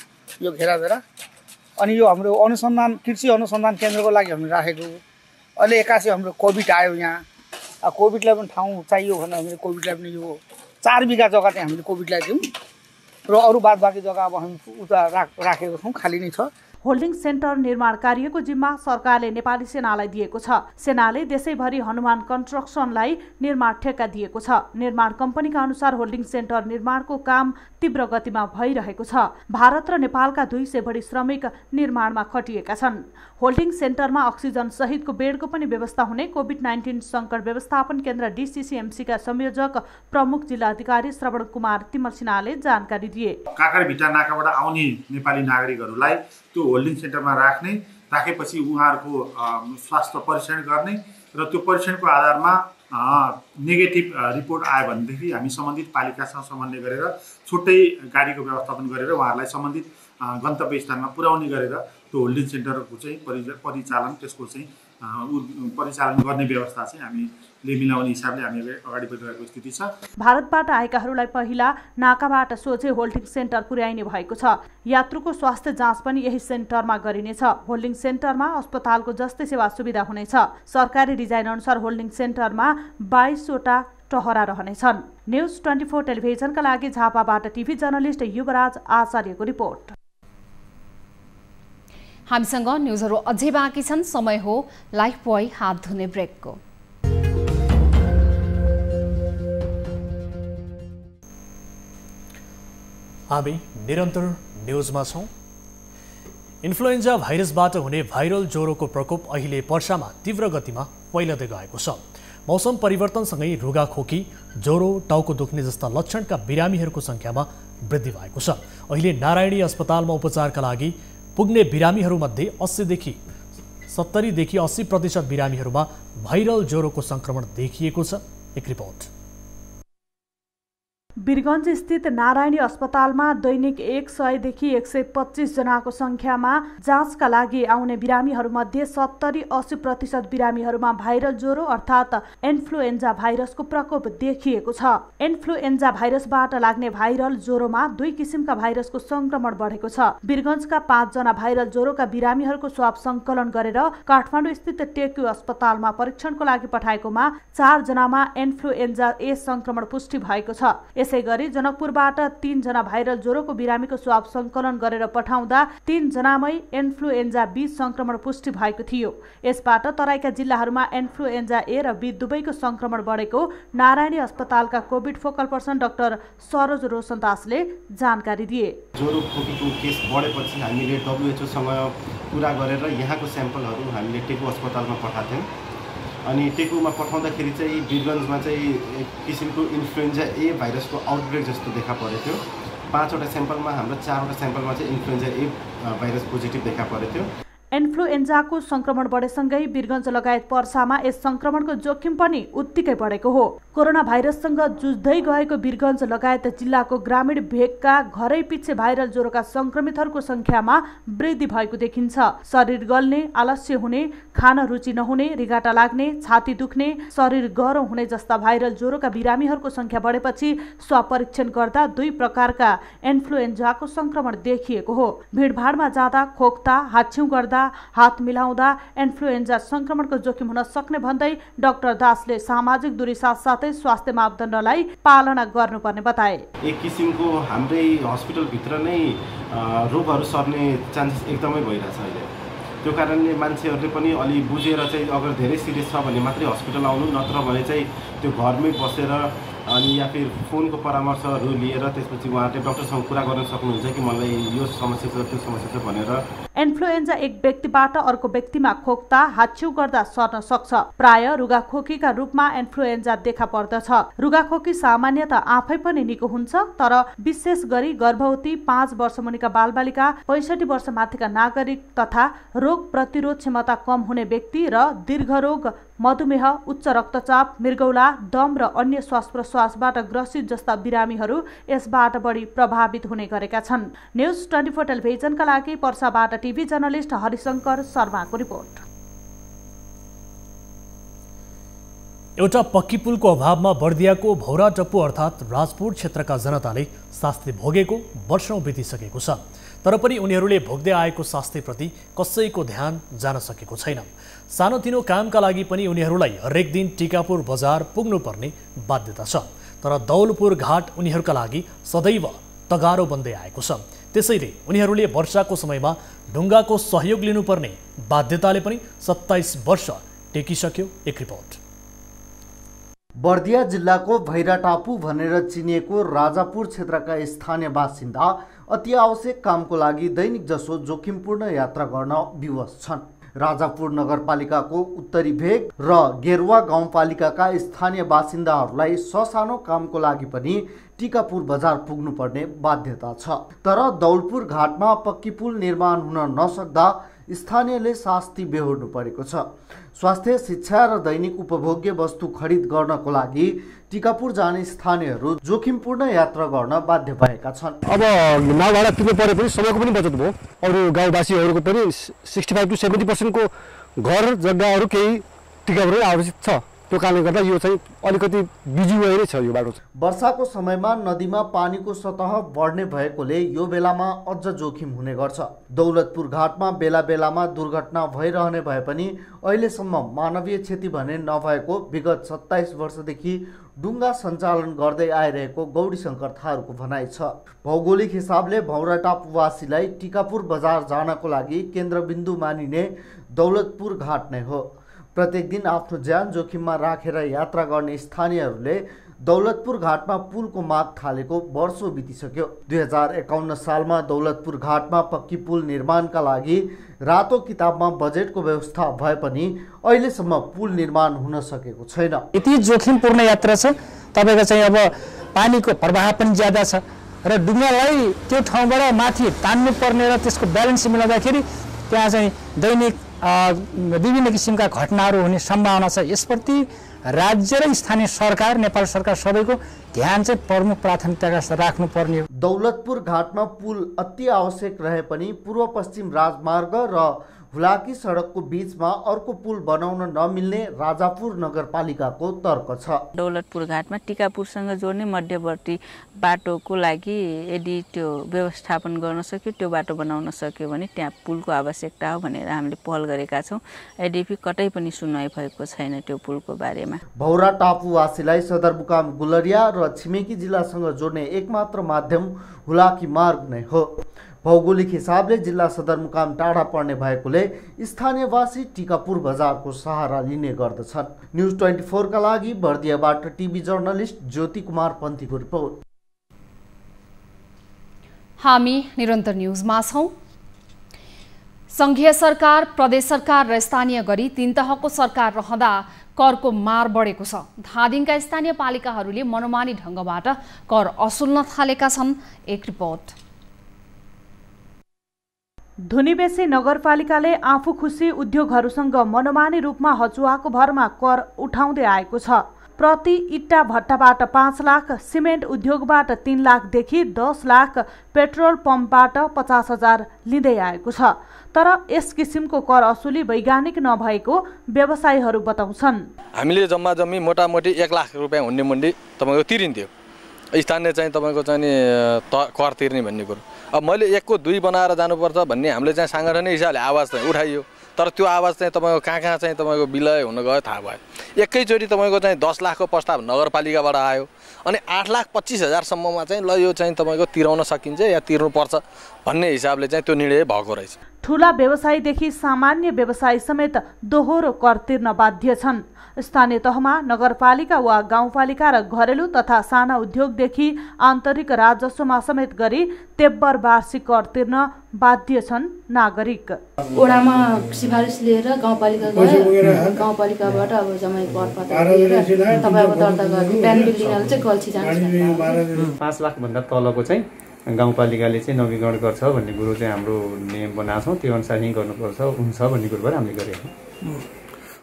यो घेराबेरा। अनि यो हाम्रो अनुसन्धान कृषि अनुसन्धान केन्द्रको लागि हामीले राखेको। अहिले एक्कासी हाम्रो कोभिड आयो यहाँ। कोभिडलाई पनि ठाउँ चाहियो भनेर हामीले कोभिडलाई पनि यो 4 बिघा जग्गा चाहिँ हामीले कोभिडलाई दियौँ र अरू बादबाकी जग्गा अब हामी उता राखेको छौँ, खाली नै छ। होल्डिङ सेन्टर निर्माण कार्यको जिम्मा सरकारले नेपाली सेनालाई दिएको छ। सेनाले देशैभरि हनुमान कन्स्ट्रक्सनलाई निर्माण ठेक्का दिएको छ। निर्माण कम्पनीका अनुसार होल्डिङ सेन्टर निर्माणको काम तीव्र गतिमा भइरहेको छ। भारत र नेपालका 200 बढी श्रमिक निर्माणमा खटिएका छन्। होल्डिङ सेन्टरमा अक्सिजन सहितको बेडको पनि व्यवस्था हुने कोभिड-19 सङ्कट व्यवस्थापन केन्द्र DCCMC का संयोजक प्रमुख जिल्ला अधिकारी श्रवण कुमार तिमल सिन्हाले जानकारी दिए। काकरभिट्टा नाकाबाट आउने नेपाली नागरिकहरूलाई त्यो होल्डिङ सेन्टरमा राखेपछि उहाँहरूको स्वास्थ्य परीक्षण गर्ने र त्यो परीक्षणको आधारमा नेगेटिभ रिपोर्ट आयो भनेदेखि हामी सम्बन्धित पालिकासँग समन्वय गरेर छुट्टै गाडीको व्यवस्थापन गरेर उहाँहरूलाई सम्बन्धित गन्तव्य स्थानमा पुर्याउने गरेर त्यो होल्डिङ सेन्टरको चाहिँ परिचालन त्यसको चाहिँ परिचालन गर्ने व्यवस्था चाहिँ हामीले मिलाउने हिसाबले हामी अगाडि बढिरहेको स्थिति छ। भारतबाट आएकाहरूलाई पहिला नाकाबाट सोझै होल्डिङ सेन्टर पुर्याइने भएको छ। यात्रुको स्वास्थ्य जाँच पनि यही सेन्टरमा गरिनेछ। होल्डिङ सेन्टरमा अस्पतालको जस्तै सेवा सुविधा हुनेछ। सरकारी डिजाइन अनुसार होल्डिङ सेन्टरमा 22 वटा टहरा रहनेछन्। न्युज 24 टेलिभिजनका लागि झापाबाट टिभी जर्नलिस्ट युवराज आचार्यको रिपोर्ट। हामीसँग न्युजहरू अझै बाँकी छन्। समय हो लाइफ बोय हात धुने ब्रेकको। हामी निरन्तर न्युजमा छौँ। इन्फ्लुएन्जा भाइरसबाट हुने भाइरल ज्वरोको प्रकोप अहिले पर्सामा तीव्र गतिमा फैलिँदै गएको छ। मौसम परिवर्तनसँगै रुगाखोकी, ज्वरो, टाउको दुख्ने जस्ता लक्षणका बिरामीहरूको सङ्ख्यामा वृद्धि भएको छ। अहिले नारायणी अस्पतालमा उपचारका लागि पुग्ने बिरामीहरूमध्ये 70 देखि 80% बिरामीहरूमा भाइरल ज्वरोको सङ्क्रमण देखिएको छ। एक रिपोर्ट। वीरगञ्ज स्थित नारायणी अस्पतालमा दैनिक 100 देखि 125 जनाको संख्यामा जाँचका लागि आउने बिरामीहरूमध्ये 70-80% बिरामीहरूमा भाइरल ज्वरो अर्थात् इन्फ्लुएन्जा भाइरसको प्रकोप देखिएको छ। इन्फ्लुएन्जा भाइरसबाट लाग्ने भाइरल ज्वरोमा 2 किसिमका भाइरसको संक्रमण बढेको छ। वीरगञ्जका 5 जना भाइरल ज्वरोका बिरामीहरूको स्वाब संकलन गरेर काठमाडौँ स्थित टेक्यु अस्पतालमा परीक्षणको लागि पठाएकोमा 4 जनामा इन्फ्लुएन्जा ए संक्रमण पुष्टि भएको छ। यसैगरी जनकपुरबाट 3 जना भाइरल ज्वरोको बिरामीको स्वाब संकलन गरेर पठाउँदा 3 जनामै इन्फ्लुएन्जा बी संक्रमण पुष्टि भएको थियो। यसबाट तराईका जिल्लाहरूमा इन्फ्लुएन्जा ए र बी दुवैको संक्रमण बढेको नारायणी अस्पतालका COVID focal person doctor Saroj रोशनदासले जानकारी दिए। ज्वरो खोकीको केस बढेपछि हामीले WHO सँग कुरा गरेर यहाँको स्याम्पलहरू हामीले टेकु अस्पतालमा पठाथ्यौँ। अनि टेकुमा पठाउँदाखेरि चाहिँ वीरगञ्जमा चाहिँ एक किसिमको इन्फ्लुएन्जा ए भाइरसको आउटब्रेक जस्तो देखा परेको थियो। 5 वटा स्याम्पलमा हाम्रो 4 वटा स्याम्पलमा चाहिँ इन्फ्लुएन्जा ए भाइरस पोजिटिभ देखा परेको थियो। इन्फ्लुएन्जाको संक्रमण बढेसँगै वीरगञ्ज लगायत पर्सामा यस संक्रमणको जोखिम पनि उत्तिकै बढेको हो। कोरोना भाइरससँग जुझ्दै गएको वीरगञ्ज लगायत जिल्लाको ग्रामीण भेगका घरै पछि भाइरल ज्वरोका संक्रमितहरूको संख्यामा वृद्धि भएको देखिन्छ। शरीर गल्ने, आलस्य हुने, खान रुचि नहुने, रिगाटा लाग्ने, छाती दुख्ने, शरीर गह्रो हुने जस्ता भाइरल ज्वरोका बिरामीहरूको संख्या बढेपछि स्वाब परीक्षण गर्दा 2 प्रकारका इन्फ्लुएन्जाको संक्रमण देखिएको हो। भिडभाडमा जाँदा, खोक्दा, हाच्छिउँ गर्दा, हात मिलाउँदा इन्फ्लुएन्जा संक्रमणको जोखिम हुन सक्ने भन्दै डाक्टर दासले सामाजिक दूरी साथसाथै स्वास्थ्य मापदण्डलाई पालना गर्नुपर्ने बताए। एक किसिमको हाम्रै हस्पिटलभित्र नै रोगहरू सर्ने चान्सेस एकदमै भइरहेछ अहिले। त्यो कारणले मान्छेहरूले पनि अलि बुझेर चाहिँ अगर धेरै सिरियस छ भने मात्रै हस्पिटल आउनु, नत्र भने चाहिँ त्यो घरमै बसेर अनि या फिर फोनको परामर्शहरू लिएर त्यसपछि उहाँले डाक्टरसँग कुरा गर्न सक्नुहुन्छ कि मलाई यो समस्या छ त्यो समस्या छ भनेर। इन्फ्लुएन्जा एक व्यक्तिबाट अर्को व्यक्तिमा खोक्दा हाच्छिउ गर्दा सर्न सक्छ। प्राय रुगाखोकीका रूपमा इन्फ्लुएन्जा देखा पर्दछ। रुगाखोकी सामान्यतः आफै पनि निको हुन्छ, तर विशेष गरी गर्भवती, 5 वर्ष मुनिका बालबालिका, 65 वर्ष माथिका नागरिक तथा रोग प्रतिरोध क्षमता कम हुने व्यक्ति र दीर्घरोग, मधुमेह, उच्च रक्तचाप, मृगौला, दम र अन्य श्वास प्रश्वासबाट ग्रसित जस्ता बिरामीहरू यसबाट बढी प्रभावित हुने गरेका छन्। न्युज 24 टेलिभिजनका लागि पर्साबाट टिभी जर्नलिस्ट हरिशंकर शर्माको रिपोर्ट। एउटा पक्की पुलको अभावमा बर्दियाको भौरा टप्पु अर्थात् राजपुर क्षेत्रका जनताले शास्ति भोगेको वर्षौं बितिसकेको छ, तर पनि उनीहरूले भोग्दै आएको शास्तिप्रति कसैको ध्यान जान सकेको छैन। सानोतिनो कामका लागि पनि उनीहरूलाई हरेक दिन टिकापुर बजार पुग्नुपर्ने बाध्यता छ, तर दौलपुर घाट उनीहरूका लागि सदैव तगारो बन्दै आएको छ। त्यसैले उनीहरूले वर्षाको समयमा ढुङ्गाको सहयोग लिनुपर्ने बाध्यताले पनि 27 वर्ष टेकिसक्यो। एक रिपोर्ट। बर्दिया जिल्लाको भैराटापु भनेर चिनिएको राजापुर क्षेत्रका स्थानीय बासिन्दा अति आवश्यक कामको लागि दैनिक जसो जोखिमपूर्ण यात्रा गर्न विवश छन्। राजापुर नगरपालिकाको उत्तरी भेग र गेरुवा गाउँपालिकाका स्थानीय बासिन्दाहरूलाई ससानो कामको लागि पनि टिकापुर बजार पुग्नुपर्ने बाध्यता छ, तर दौलपुर घाटमा पक्की पुल निर्माण हुन नसक्दा स्थानीयले शास्ति बेहोर्नु परेको छ। स्वास्थ्य, शिक्षा र दैनिक उपभोग्य वस्तु खरिद गर्नको लागि टिकापुर जाने स्थानीयहरू जोखिमपूर्ण यात्रा गर्न बाध्य भएका छन्। अब नाउ भाडा तिर्नु परे पनि समयको पनि बचत भयो। अरू गाउँवासीहरूको पनि 65 to 70% को घर जग्गाहरू केही टिकापुर आवश्यक छ। त्यो कारणले गर्दा यो चाहिँ अलिकति बिजी भएर छ यो बाटो। वर्षाको समयमा नदीमा पानीको सतह बढ्ने भएकोले यो बेलामा अझ जोखिम हुने गर्छ। दौलतपुर घाटमा बेला बेलामा दुर्घटना भइरहने भए पनि अहिलेसम्म मानवीय क्षति भने नभएको विगत 27 वर्षदेखि डुङ्गा सञ्चालन गर्दै आइरहेको गौरीशंकर थारूको भनाइ छ। भौगोलिक हिसाबले भौराटापुवासीलाई टिकापुर बजार जानको लागि केन्द्रबिन्दु मानिने दौलतपुर घाट नै हो। प्रत्येक दिन आफ्नो ज्यान जोखिममा राखेर यात्रा गर्ने स्थानीयहरूले दौलतपुर घाटमा पुलको माग थालेको वर्षौं बितिसक्यो। 2051 सालमा दौलतपुर घाटमा पक्की पुल निर्माणका लागि रातो किताबमा बजेटको व्यवस्था भए पनि अहिलेसम्म पुल निर्माण हुन सकेको छैन। यति जोखिमपूर्ण यात्रा छ। तपाईको चाहिँ अब पानीको प्रवाह पनि ज्यादा छ र डुङ्गालाई त्यो ठाउँबाट माथि तान्नु पर्ने र त्यसको ब्यालेन्स मिलाउँदाखेरि त्यहाँ चाहिँ दैनिक विभिन्न किसिमका घटनाहरू हुने सम्भावना छ। यसप्रति राज्य र स्थानीय सरकार, नेपाल सरकार सबैको ध्यान चाहिँ प्रमुख प्राथमिकताका साथ राख्नुपर्ने हो। दौलतपुर घाटमा पुल अति आवश्यक रहे पनि पूर्व पश्चिम राजमार्ग र हुलाकी सडकको बीचमा अर्को पुल बनाउन नमिल्ने राजापुर नगरपालिकाको तर्क छ। दौलतपुर घाटमा टिकापुरसँग जोड्ने मध्यवर्ती बाटोको लागि यदि त्यो व्यवस्थापन गर्न सक्यो, त्यो बाटो बनाउन सक्यो भने त्यहाँ पुलको आवश्यकता हो भनेर हामीले पहल गरेका छौँ। यद्यपि कतै पनि सुनवाई भएको छैन त्यो पुलको बारेमा। भौराटापुवासीलाई सदरमुकाम गुलरिया र छिमेकी जिल्लासँग जोड्ने एकमात्र माध्यम हुलाकी मार्ग नै हो। भौगोलिक हिसाबले जिल्ला सदरमुकाम टाढा पर्ने भएकोले स्थानीयवासी टिकापुर बजारको सहारा लिने गर्दछन्। न्युज 24 का लागि बर्दियाबाट TV journalist Jyoti Kumar पन्थीको report. हामी निरन्तर न्युजमा छौं। संघीय सरकार, प्रदेश सरकार र स्थानीय गरी 3 तहको सरकार रहँदा करको मार बढेको छ। धादिङका स्थानीय पालिकाहरूले मनोमानी ढंगबाट कर असुल्न थालेका छन्। एक रिपोर्ट। धुनीबेसी नगरपालिकाले आफू खुसी उद्योगहरूसँग मनोमानी रूपमा हचुवाको भरमा कर उठाउँदै आएको छ। प्रति इट्टा भट्टाबाट 5 लाख, सिमेन्ट उद्योगबाट 3 लाखदेखि 10 लाख, पेट्रोल पम्पबाट 50,000 लिँदै आएको छ। तर यस किसिमको कर असुली वैज्ञानिक नभएको व्यवसायीहरू बताउँछन्। हामीले जम्मा जम्मी मोटामोटी 1 लाख रुपैयाँ हुने मुन्डी तपाईको तिरिन्थ्यो। स्थानीय चाहिँ तपाईको चाहिँ कर तिर्ने भन्ने कुरो। अब मैले 1 को 2 बनाएर जानुपर्छ भन्ने हामीले चाहिँ सांगठनिक हिसाबले आवाज चाहिँ उठाइयो, तर त्यो आवाज चाहिँ तपाईको कहाँ चाहिँ तपाईको विलय हुन गयो थाहा भयो। एकैचोटि तपाईको चाहिँ 10 लाखको प्रस्ताव नगरपालिकाबाट आयो अनि 8,25,000 सम्ममा चाहिँ ल यो चाहिँ तपाईको तिराउन सकिन्छ या तिर्नुपर्छ भन्ने हिसाबले चाहिँ त्यो निर्णय भएको रहेछ। ठूला व्यवसायीदेखि सामान्य व्यवसायी समेत दोहोरो कर तिर्न बाध्य छन्। स्थानीय तहमा नगरपालिका वा गाउँपालिका र घरेलु तथा साना उद्योगदेखि आन्तरिक राजस्वमा समेत गरी तेब्बर वार्षिक कर तिर्न बाध्य छन् नागरिक। ओडामा सिफारिस लिएर गाउँपालिका गए, गाउँपालिकाबाट अब जम्मै करपत्र लिएर तपाईँ अब दर्ता गर्ने प्यान बिल लिनले चाहिँ गल्छी जान्छ। 5 लाख भन्दा तलको चाहिँ गाउँपालिकाले चाहिँ नवीकरण गर्छ भन्ने कुरो चाहिँ हाम्रो नियम बनाएको छौँ, त्यो अनुसार नै गर्नुपर्छ हुन्छ भन्ने कुरोबाट हामीले गरेको छौँ।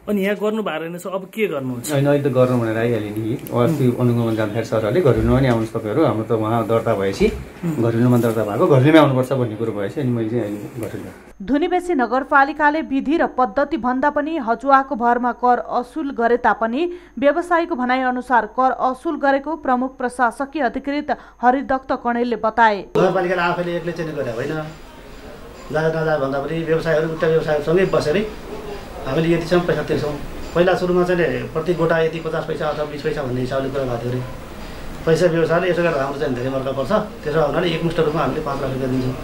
अनि यहाँ गर्नु भएको रहेछ, अब के गर्नुहुन्छ? होइन अहिले त गर्नु भनेर आइहाल्यो नि। अस्ति अनुगमन जाँदाखेरि सरहरूले घरेलुमा नि आउनुहोस् तपाईँहरू, हाम्रो त उहाँ दर्ता भएपछि घरेलुमा दर्ता भएको घरेलुमै आउनुपर्छ भन्ने कुरो भएपछि अनि मैले चाहिँ अहिले घरेलु। धुनीबेसी नगरपालिकाले विधि र पद्धति भन्दा पनि हचुवाको भरमा कर असुल गरे तापनि व्यवसायीको भनाइअनुसार कर असुल गरेको प्रमुख प्रशासकीय अधिकृत हरिदत्त कणेलले बताए। नगरपालिकाले आफैले एक्लै चाहिँ गरे होइन, जाँदा नजाँदा भन्दा पनि व्यवसायहरू उक्त व्यवसायसँगै बसेरै हामीले यतिसम्म पैसा तिर्छौँ। पहिला सुरुमा चाहिँ प्रति गोटा यति 50 पैसा अथवा 20 पैसा भन्ने हिसाबले कुरा भएको थियो अरे। पैसा व्यवसायले यसो गरेर हाम्रो चाहिँ धेरै मर्का पर्छ, त्यसो हुनाले एकमुष्ट रूपमा हामीले 5 लाख रुपियाँ दिन्छौँ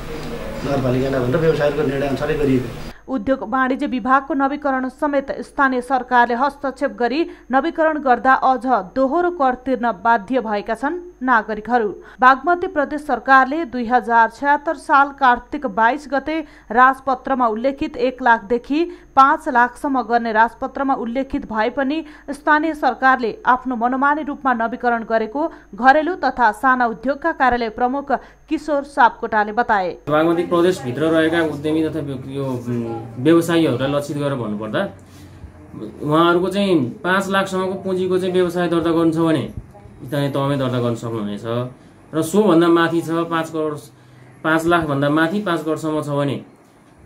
नगरपालिकालाई भनेर व्यवसायहरूको निर्णय अनुसारै गरिएको। उद्योग वाणिज्य विभागको नवीकरण समेत स्थानीय सरकारले हस्तक्षेप गरी नवीकरण गर्दा अझ दोहोरो कर तिर्न बाध्य भएका छन् नागरिकहरू। बागमती प्रदेश सरकारले 2076 साल कार्तिक 22 गते राजपत्रमा उल्लेखित 1 लाखदेखि 5 लाखसम्म गर्ने राजपत्रमा उल्लेखित भए पनि स्थानीय सरकारले आफ्नो मनोमानी रूपमा नवीकरण गरेको घरेलु तथा साना उद्योगका कार्यालय प्रमुख किशोर सापकोटाले बताए। बागमती प्रदेशभित्र रहेका उद्यमी तथा यो व्यवसायीहरूलाई लक्षित गरेर भन्नुपर्दा उहाँहरूको चाहिँ 5 लाखसम्मको पुँजीको चाहिँ व्यवसाय दर्ता गर्नु छ भने स्थानीय तहमै दर्ता गर्न सक्नुहुनेछ र सोभन्दा माथि छ 5 लाखभन्दा माथि 5 करोडसम्म छ भने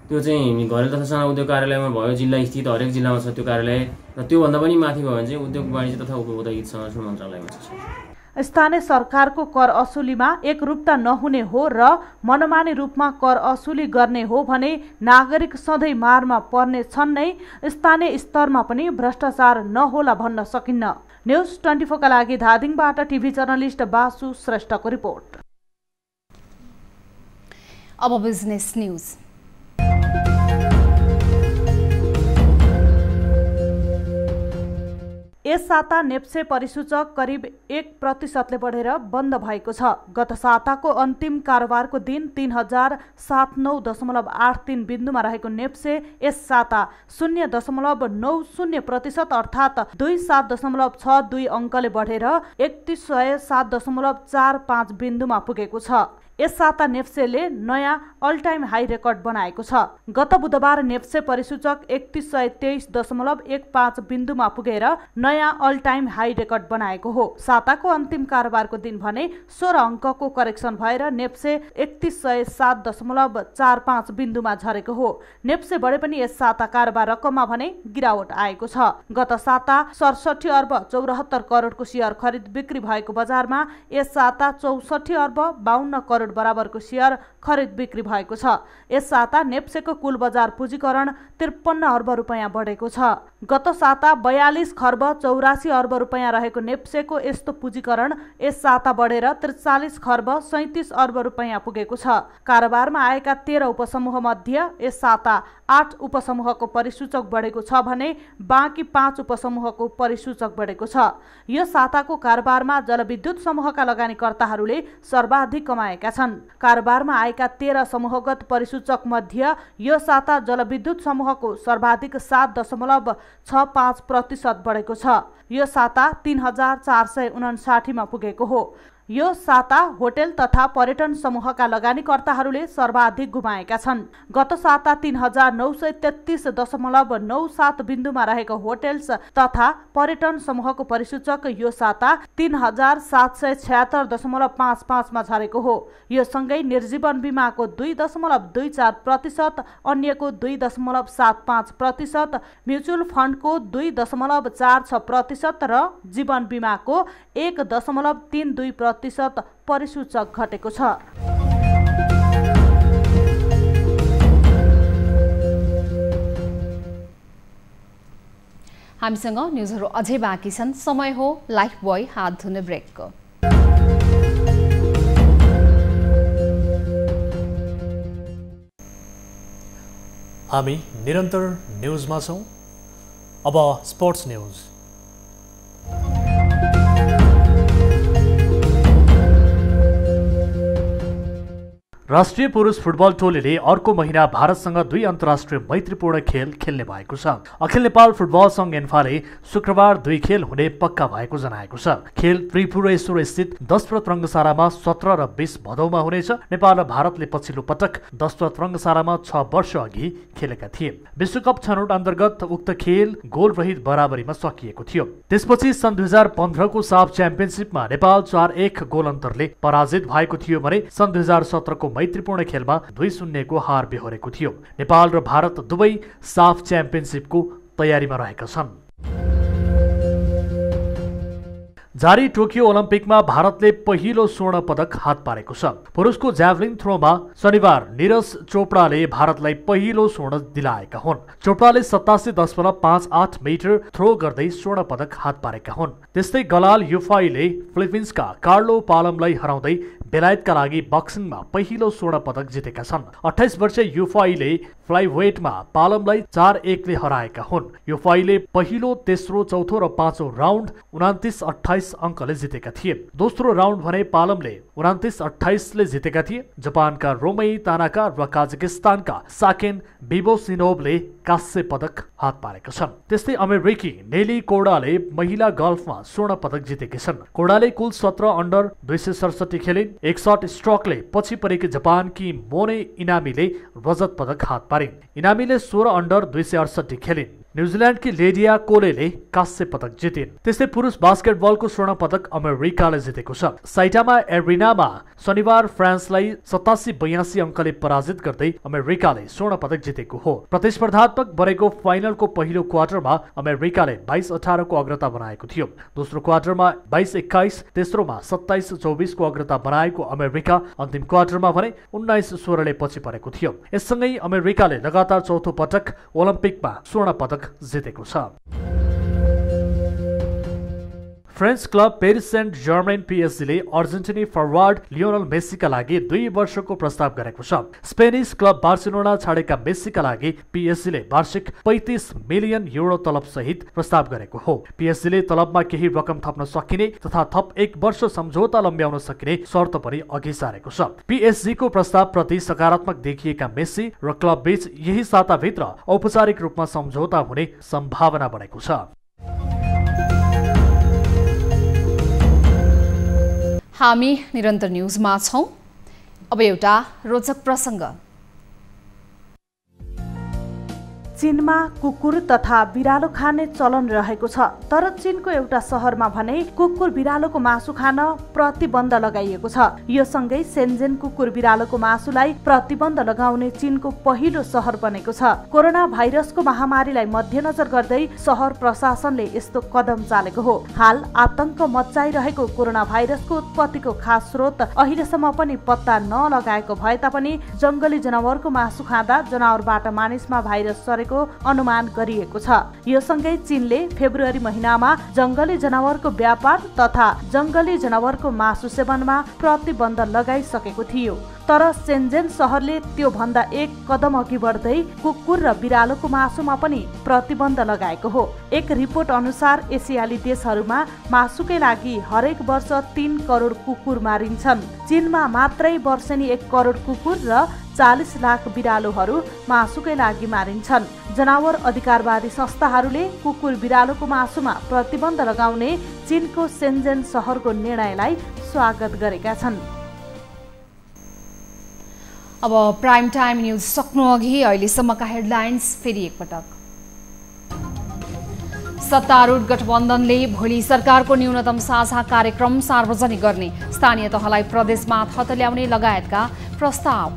त्यो चाहिँ घरेलु तथा साना उद्योग कार्यालयमा भयो, जिल्ला स्थित हरेक जिल्लामा छ त्यो कार्यालय, र त्योभन्दा पनि माथि भयो भने चाहिँ उद्योग वाणिज्य तथा उपभोक्ता हित संरक्षण मन्त्रालयमा छ। स्थानीय सरकारको कर असुलीमा एकरूपता नहुने हो र मनमानी रूपमा कर असुली गर्ने हो भने नागरिक सधैँ मारमा पर्ने छन् नै, स्थानीय स्तरमा पनि भ्रष्टाचार नहोला भन्न सकिन्न। न्युज 24 का लागि धादिङबाट टिभी जर्नलिस्ट बासु श्रेष्ठको रिपोर्ट। अब बिजनेस न्युज। यस साता नेप्से परिसूचक करिब 1% बढेर बन्द भएको छ। गत साताको अन्तिम कारोबारको दिन 3079.83 बिन्दुमा रहेको नेप्से यस साता 0.90% अर्थात् 27.62 अङ्कले बढेर 3107.45 बिन्दुमा पुगेको छ। यस साता नेप्सेले नयाँ अल टाइम हाई रेकर्ड बनाएको छ। गत बुधबार नेप्से परिसूचक 3123.15 बिन्दुमा पुगेर नयाँ अल टाइम हाई रेकर्ड बनाएको हो। साताको अन्तिम कारोबारको दिन भने 16 अङ्कको करेक्सन भएर नेप्से 3107.45 बिन्दुमा झरेको हो। नेप्से बढे पनि यस साता कारोबार रकममा भने गिरावट आएको छ। गत साता 67 अर्ब 74 करोडको शेयर खरिद बिक्री भएको बजारमा यस साता 64 अर्ब 52 करोड बराबरको शेयर खरिद बिक्री भएको छ। यस साता नेप्सेको कुल बजार पुँजीकरण 53 अर्ब रुपैयाँ बढेको छ। गत साता 42 खर्ब 84 अर्ब रुपैयाँ रहेको नेप्सेको यस्तो पुँजीकरण यस साता बढेर 43 खर्ब 37 अर्ब रुपैयाँ पुगेको छ। कारोबारमा आएका 13 उपसमूह मध्ये यस साता 8 उपसमूहको परिसूचक बढेको छ भने बाँकी 5 उपसमूहको परिसूचक बढेको छ। यो साताको कारोबारमा जलविद्युत समूहका लगानीकर्ताहरूले सर्वाधिक कमाएका छन्। कारोबारमा आएका 13 समूहगत परिसूचक मध्ये यो साता जलविद्युत समूहको सर्वाधिक 7.65% बढेको छ। यो साता 3459 मा पुगेको हो। यो साता होटेल तथा पर्यटन समूहका लगानीकर्ताहरूले सर्वाधिक गुमाएका छन्। गत साता 3933.97 बिन्दुमा रहेको होटेल्स तथा पर्यटन समूहको परिसूचक यो साता 3776.55 मा झरेको हो। यो सँगै निर्जीवन बीमाको 2.24%, अन्यको 2.75%, म्युचुअल फन्डको 2.46% र जीवन बीमाको 1.32% परिसूचक घटेको छ। हामीसँग न्युजहरू अझै बाँकी छन्। समय हो लाइफ बोय हात धुने ब्रेकको। हामी निरन्तर न्युजमा छौँ। अब स्पोर्ट्स न्युज। राष्ट्रिय पुरुष फुटबल टोलीले अर्को महिना भारतसँग 2 अन्तर्राष्ट्रिय मैत्रीपूर्ण खेल खेल्ने भएको छ। अखिल नेपाल फुटबल सङ्घ एन्फाले शुक्रबार 2 खेल हुने पक्का भएको जनाएको छ। खेल त्रिपुरेश्वर स्थित दशरथ रङ्गशालामा 17 र 20 भदौमा हुनेछ। नेपाल र भारतले पछिल्लो पटक दशरथ रङ्गशालामा 6 वर्ष अघि खेलेका थिए। विश्वकप छनौट अन्तर्गत उक्त खेल गोलरहित बराबरीमा सकिएको थियो। त्यसपछि सन् 2015 को साफ च्याम्पियनसिपमा नेपाल 4-1 गोल अन्तरले पराजित भएको थियो भने सन् 2017 को मैत्रीपूर्ण खेलमा 2-0 को हार बेहोरेको थियो। नेपाल र भारत दुवै साफ च्याम्पियनसिपको तयारीमा रहेका छन्। जारी टोकियो ओलम्पिकमा भारतले पहिलो स्वर्ण पदक हात पारेको छ। पुरुषको ज्याभलिन थ्रोमा शनिबार नीरज चोपडाले भारतलाई पहिलो स्वर्ण दिलाएका हुन्। चोपडाले 87.58 मिटर थ्रो गर्दै स्वर्ण पदक हात पारेका हुन्। त्यस्तै गलाल युफाईले फिलिपिन्सका कार्लो पालमलाई हराउँदै बेलायतका लागि बक्सिङमा पहिलो स्वर्ण पदक जितेका छन्। 28 वर्षीय युफाईले फ्लाइवेटमा पालमलाई 4-1 ले हराएका हुन्। युफाईले पहिलो, तेस्रो, चौथो र पाँचौं राउन्ड 29-28 अङ्कले जितेका थिए। दोस्रो राउन्ड भने पालमले 29-28 ले जितेका थिए। जापानका रोमेई तानाका र काजाकिस्तानका साकेन बिबोसिनोभले कांस्य पदक हात पारेका छन्। त्यस्तै अमेरिकी नेली कोडाले महिला गल्फमा स्वर्ण पदक जितेकी छन्। कोडाले कुल 17 अन्डर 267 खेलिन्। 61 स्ट्रोकले पछि परेकी जापानकी मोने इनामीले रजत पदक हात पारिन्। इनामीले 16 अन्डर 268 खेलिन्। न्युजिल्यान्डकी लेडिया कोलेले कांस्य पदक जितिन्। त्यस्तै पुरुष बास्केटबलको स्वर्ण पदक अमेरिकाले जितेको छ। साइटामा एरिनामा शनिबार फ्रान्सलाई 87-82 अङ्कले पराजित गर्दै अमेरिकाले स्वर्ण पदक जितेको हो। प्रतिस्पर्धात्मक बनेको फाइनलको पहिलो क्वार्टरमा अमेरिकाले 22-18 को अग्रता बनाएको थियो। दोस्रो क्वार्टरमा 22-21, तेस्रोमा 27-24 को अग्रता बनाएको अमेरिका अन्तिम क्वार्टरमा भने 19-16 ले पछि परेको थियो। यससँगै अमेरिकाले लगातार चौथो पटक ओलम्पिकमा स्वर्ण पदक जितेको छ। French club Paris Saint Germain पिएसजीले अर्जेन्टिनी फरवार्ड लियोनल मेस्सीका लागि 2 वर्षको प्रस्ताव गरेको छ। स्पेनिस क्लब बार्सिलोना छाडेका मेस्सीका लागि पिएसजीले वार्षिक 35 मिलियन युरो तलब सहित प्रस्ताव गरेको हो। पिएसजीले तलबमा केही रकम थप्न सकिने तथा थप 1 वर्ष सम्झौता लम्ब्याउन सकिने शर्त पनि अघि सारेको छ। पिएसजीको प्रस्ताव प्रति सकारात्मक देखिएका मेस्सी र क्लब बीच यही साताभित्र औपचारिक रूपमा सम्झौता हुने सम्भावना बढेको छ। हामी निरन्तर न्युजमा छौँ। अब एउटा रोचक प्रसङ्ग। चीनमा कुकुर तथा बिरालो खाने चलन रहेको छ, तर चीनको एउटा सहरमा भने कुकुर बिरालोको मासु खान प्रतिबन्ध लगाइएको छ। यो सँगै सेन्जेन कुकुर बिरालोको मासुलाई प्रतिबन्ध लगाउने चीनको पहिलो सहर बनेको छ। कोरोना भाइरसको महामारीलाई मध्यनजर गर्दै सहर प्रशासनले यस्तो कदम चालेको हो। हाल आतंक मच्चाइरहेको कोरोना भाइरसको उत्पत्तिको खास स्रोत अहिलेसम्म पनि पत्ता नलगाएको भए तापनि जंगली जनावरको मासु खाँदा जनावरबाट मानिसमा भाइरस सरेको अनुमान गरिएको छ। यो सँगै चीनले फेब्रुअरी महिनामा जंगली जनावरको व्यापार तथा जंगली जनावरको मासु सेवनमा प्रतिबन्ध लगाइसकेको थियो। तर सेन्जेन सहरले त्यो भन्दा 1 कदम अघि बढ्दै कुकुर र बिरालोको मासुमा पनि प्रतिबन्ध लगाएको हो। एक रिपोर्ट अनुसार एसियाली देशहरूमा मासुकै लागि हरेक वर्ष 3 करोड कुकुर मारिन्छन्। चीनमा मात्रै वर्षेनी 1 करोड कुकुर र 40 लाख बिरालोहरू मासुकै लागि मारिन्छन्। जनावर अधिकारवादी संस्थाहरूले कुकुर बिरालोको मासुमा प्रतिबन्ध लगाउने चीनको सेन्जेन सहरको निर्णयलाई स्वागत गरेका छन्। अब प्राइम टाइम न्युज सक्नु अघि अहिलेसम्मका हेडलाइन्स फेरि एकपटक। सत्तारूढ गठबन्धनले भोलि सरकारको न्यूनतम साझा कार्यक्रम सार्वजनिक गर्ने, स्थानीय तहलाई प्रदेशमा थतल्याउने लगायतका प्रस्ताव।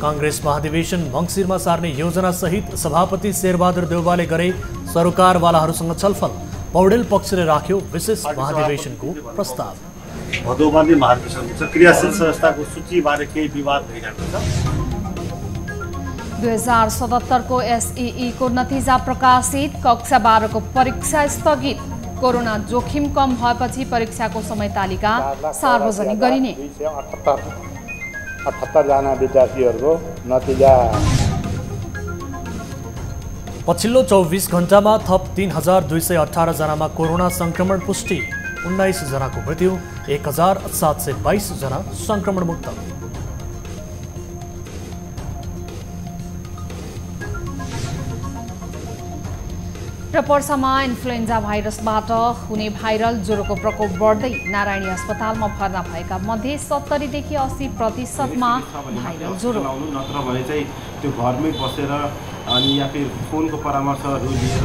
कांग्रेस महाधिवेशन मङ्सिरमा सार्ने योजना सहित सभापति शेरबहादुर देउवाले गरे सरोकारवालाहरूसँग छलफल। पौडेल पक्षले राख्यो विशेष महाधिवेशनको प्रस्ताव। भदौबादी महाधिवेशन हुन्छ, क्रियाशील संस्थाको सूचीबारे केही विवाद भइरहेको छ। 2077 को एसईई को नतिजा प्रकाशित, कक्षा 12 को परीक्षा स्थगित। कोरोना जोखिम कम भएपछि परीक्षाको समय तालिका सार्वजनिक गरिने। 78 जना विद्यार्थीहरूको नतिजा। पछिल्लो 24 घण्टामा थप 3218 जनामा कोरोना संक्रमण पुष्टि, 19 जनाको मृत्यु, 1722 जना संक्रमण मुक्त। र पर्सामा इन्फ्लुएन्जा भाइरसबाट हुने भाइरल ज्वरोको प्रकोप बढ्दै, नारायणी अस्पतालमा भर्ना भएका मध्ये 70 देखि 80% भाइरल ज्वरो। नत्र भने चाहिँ त्यो घरमै बसेर अनि या फिर फोनको परामर्शहरू लिएर।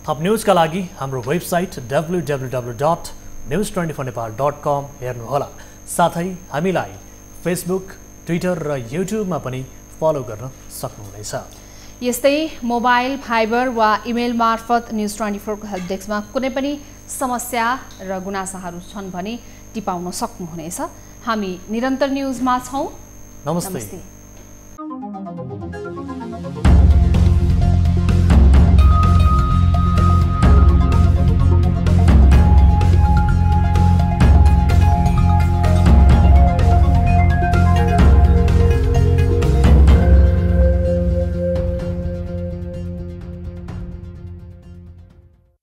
थप न्युजका लागि हाम्रो वेबसाइट www.news24nepal.com हेर्नुहोला। साथै हामीलाई फेसबुक, ट्विटर र युट्युबमा पनि फलो गर्न सक्नुहुनेछ। यस्तै मोबाइल, फाइबर वा इमेल मार्फत न्युज24 को हेल्प डेस्कमा कुनै पनि समस्या र गुनासाहरू छन् भने टिपाउन सक्नुहुनेछ। हामी निरन्तर न्युजमा छौँ। नमस्ते।